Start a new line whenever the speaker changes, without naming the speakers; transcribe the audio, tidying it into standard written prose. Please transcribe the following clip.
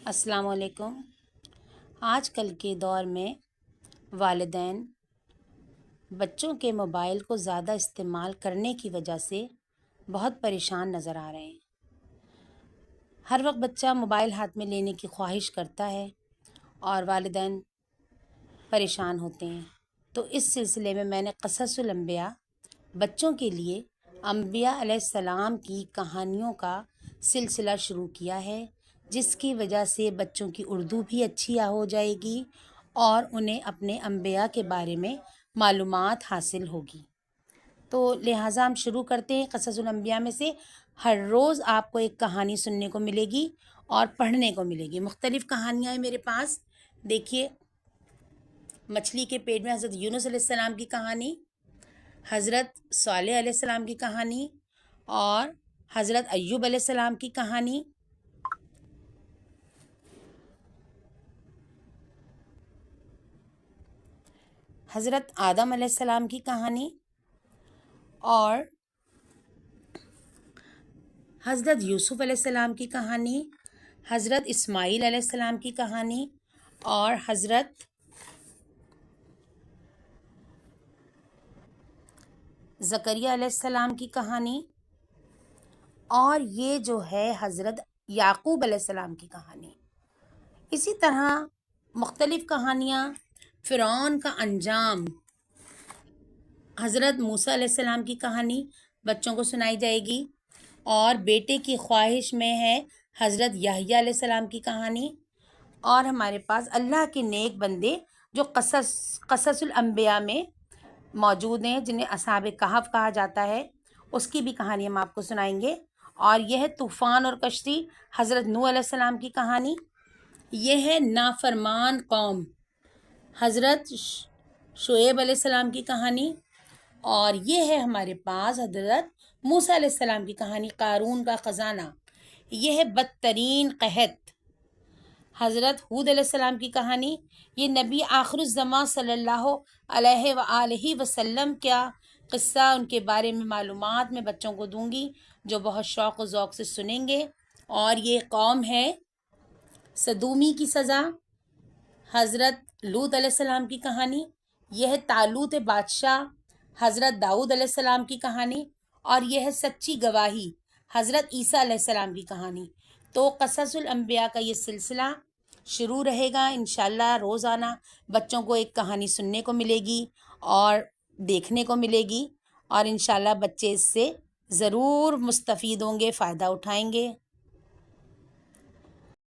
السلام علیکم۔ آج کل کے دور میں والدین بچوں کے موبائل کو زیادہ استعمال کرنے کی وجہ سے بہت پریشان نظر آ رہے ہیں۔ ہر وقت بچہ موبائل ہاتھ میں لینے کی خواہش کرتا ہے اور والدین پریشان ہوتے ہیں۔ تو اس سلسلے میں نے قصص الانبیاء بچوں کے لیے انبیاء علیہ السلام کی کہانیوں کا سلسلہ شروع کیا ہے، جس کی وجہ سے بچوں کی اردو بھی اچھی ہو جائے گی اور انہیں اپنے انبیاء کے بارے میں معلومات حاصل ہوگی۔ تو لہٰذا ہم شروع کرتے ہیں۔ قصص الانبیاء میں سے ہر روز آپ کو ایک کہانی سننے کو ملے گی اور پڑھنے کو ملے گی۔ مختلف کہانیاں ہیں میرے پاس۔ دیکھیے، مچھلی کے پیٹ میں حضرت یونس علیہ السلام کی کہانی، حضرت صالح علیہ السلام کی کہانی اور حضرت ایوب علیہ السلام کی کہانی، حضرت آدم علیہ السلام کی کہانی اور حضرت یوسف علیہ السلام کی کہانی، حضرت اسماعیل علیہ السلام کی کہانی اور حضرت زکریا علیہ السلام کی کہانی، اور یہ جو ہے حضرت یعقوب علیہ السلام کی کہانی۔ اسی طرح مختلف کہانیاں، فرعون کا انجام، حضرت موسیٰ علیہ السلام کی کہانی بچوں کو سنائی جائے گی، اور بیٹے کی خواہش میں ہے حضرت یحییٰ علیہ السلام کی کہانی، اور ہمارے پاس اللہ کے نیک بندے جو قصص الانبیاء میں موجود ہیں، جنہیں اصحاب کہف کہا جاتا ہے، اس کی بھی کہانی ہم آپ کو سنائیں گے۔ اور یہ ہے طوفان اور کشتی، حضرت نوح علیہ السلام کی کہانی۔ یہ ہے نافرمان قوم، حضرت شعیب علیہ السلام کی کہانی۔ اور یہ ہے ہمارے پاس حضرت موسیٰ علیہ السلام کی کہانی، قارون کا خزانہ۔ یہ ہے بدترین قحط، حضرت ہود علیہ السلام کی کہانی۔ یہ نبی آخر الزماں صلی اللہ علیہ وآلہ وسلم کا قصہ، ان کے بارے میں معلومات میں بچوں کو دوں گی جو بہت شوق و ذوق سے سنیں گے۔ اور یہ قوم ہے صدومی کی سزا، حضرت لوط علیہ السلام کی کہانی۔ یہ ہے طالوت بادشاہ، حضرت داؤد علیہ السلام کی کہانی۔ اور یہ ہے سچی گواہی، حضرت عیسیٰ علیہ السلام کی کہانی۔ تو قصص الانبیاء کا یہ سلسلہ شروع رہے گا انشاءاللہ۔ روزانہ بچوں کو ایک کہانی سننے کو ملے گی اور دیکھنے کو ملے گی، اور انشاءاللہ بچے اس سے ضرور مستفید ہوں گے، فائدہ اٹھائیں گے۔